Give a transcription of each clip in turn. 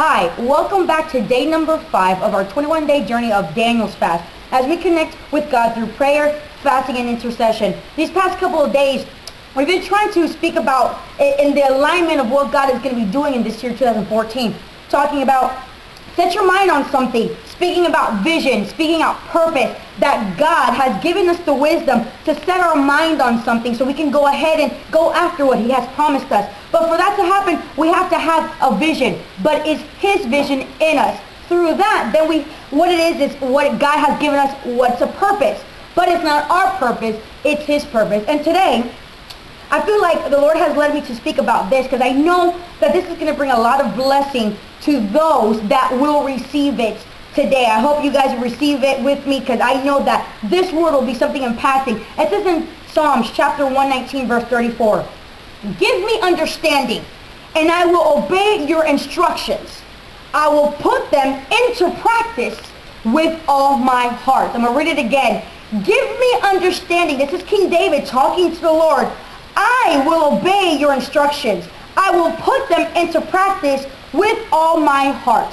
Hi, welcome back to day number 5 of our 21-day journey of Daniel's fast as we connect with God through prayer, fasting, and intercession. These past couple of days, we've been trying to speak about in the alignment of what God is going to be doing in this year 2014. Talking about set your mind on something, speaking about vision, speaking out purpose, that God has given us the wisdom to set our mind on something so we can go ahead and go after what he has promised us. But for that to happen, we have to have a vision. But it's his vision in us. Through that, then what it is what God has given us, what's a purpose. But it's not our purpose, it's his purpose. And today, I feel like the Lord has led me to speak about this because I know that this is going to bring a lot of blessing to those that will receive it today. I hope you guys receive it with me because I know that this word will be something impacting. It says in Psalms chapter 119 verse 34, "Give me understanding and I will obey your instructions. I will put them into practice with all my heart." I'm going to read it again. Give me understanding. This is King David talking to the Lord. I will obey your instructions. I will put them into practice with all my heart.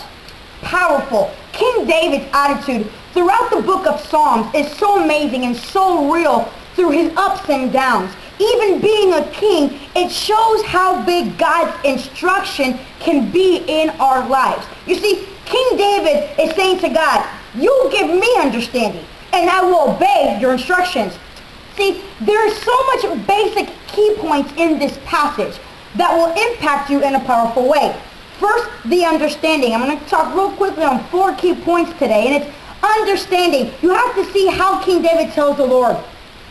Powerful. King David's attitude throughout the book of Psalms is so amazing and so real through his ups and downs. Even being a king, it shows how big God's instruction can be in our lives. You see, King David is saying to God, you give me understanding and I will obey your instructions. See, there is so much basic key points in this passage that will impact you in a powerful way. First, the understanding. I'm going to talk real quickly on 4 key points today, and it's understanding. You have to see how King David tells the Lord,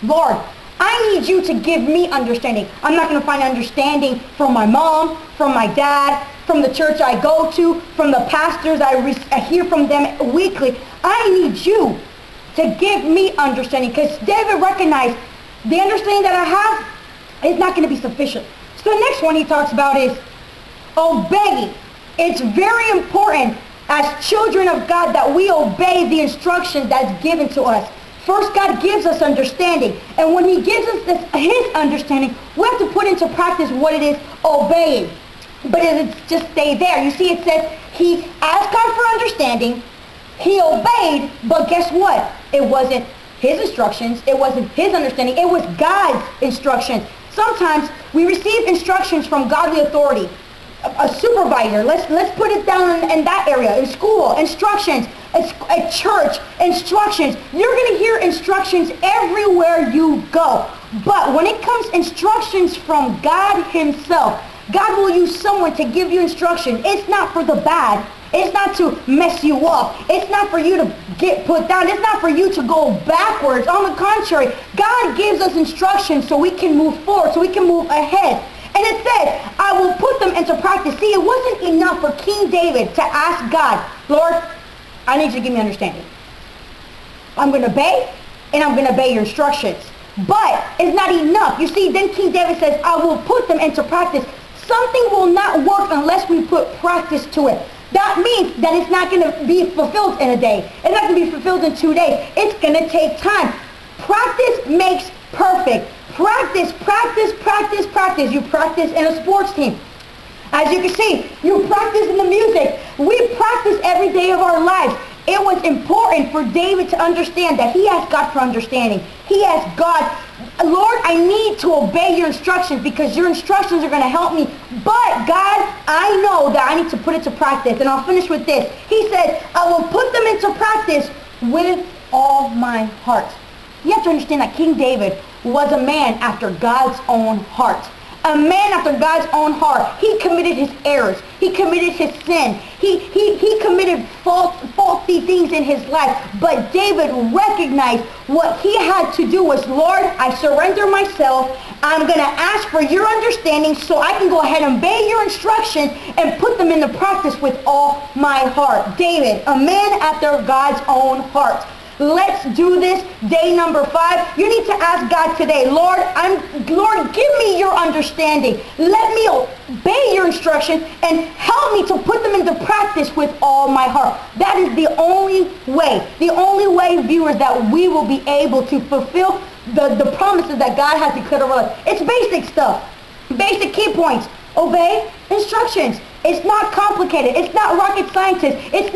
Lord, I need you to give me understanding. I'm not going to find understanding from my mom, from my dad, from the church I go to, from the pastors I hear from them weekly. I need you to give me understanding, because David recognized the understanding that I have is not going to be sufficient. So the next one he talks about is obeying. It's very important as children of God that we obey the instruction that's given to us. First, God gives us understanding. And when he gives us his understanding, we have to put into practice what it is obeying. But it just stay there. You see, it says he asked God for understanding. He obeyed, but guess what? It wasn't his instructions. It wasn't his understanding. It was God's instructions. Sometimes we receive instructions from godly authority. A supervisor, let's put it down in that area. In school, instructions. At church, instructions. You're going to hear instructions everywhere you go. But when it comes instructions from God himself, God will use someone to give you instruction. It's not for the bad. It's not to mess you up. It's not for you to get put down. It's not for you to go backwards. On the contrary, God gives us instructions so we can move forward, so we can move ahead. And it said, I will put them into practice. See, it wasn't enough for King David to ask God, Lord, I need you to give me understanding. I'm going to obey, and I'm going to obey your instructions. But it's not enough. You see, then King David says, I will put them into practice. Something will not work unless we put practice to it. That means that it's not going to be fulfilled in a day. It's not going to be fulfilled in 2 days. It's going to take time. Practice makes perfect. Practice, practice, practice, practice. You practice in a sports team. As you can see, you practice in the music. We practice every day of our lives. It was important for David to understand that he asked God for understanding. He asked God, Lord, I need to obey your instructions because your instructions are going to help me. But God, I know that I need to put it to practice. And I'll finish with this. He said, I will put them into practice with all my heart. You have to understand that King David was a man after God's own heart. A man after God's own heart. He committed his errors. He committed his sin. He committed faulty things in his life. But David recognized what he had to do was, Lord, I surrender myself. I'm going to ask for your understanding so I can go ahead and obey your instructions and put them into practice with all my heart. David, a man after God's own heart. Let's do this. Day number 5. You need to ask God today, Lord, give me your understanding. Let me obey your instruction and help me to put them into practice with all my heart. That is the only way, viewers, that we will be able to fulfill the promises that God has declared over us. It's basic stuff. Basic key points. Obey instructions. It's not complicated. It's not rocket scientist. It's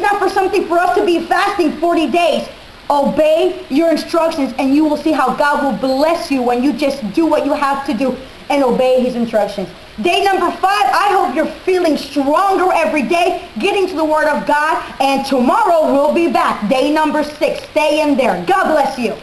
not for something for us to be fasting 40 days. Obey your instructions and you will see how God will bless you when you just do what you have to do and obey his instructions. Day number 5, I hope you're feeling stronger every day, getting to the Word of God, and tomorrow we'll be back. Day number 6. Stay in there. God bless you.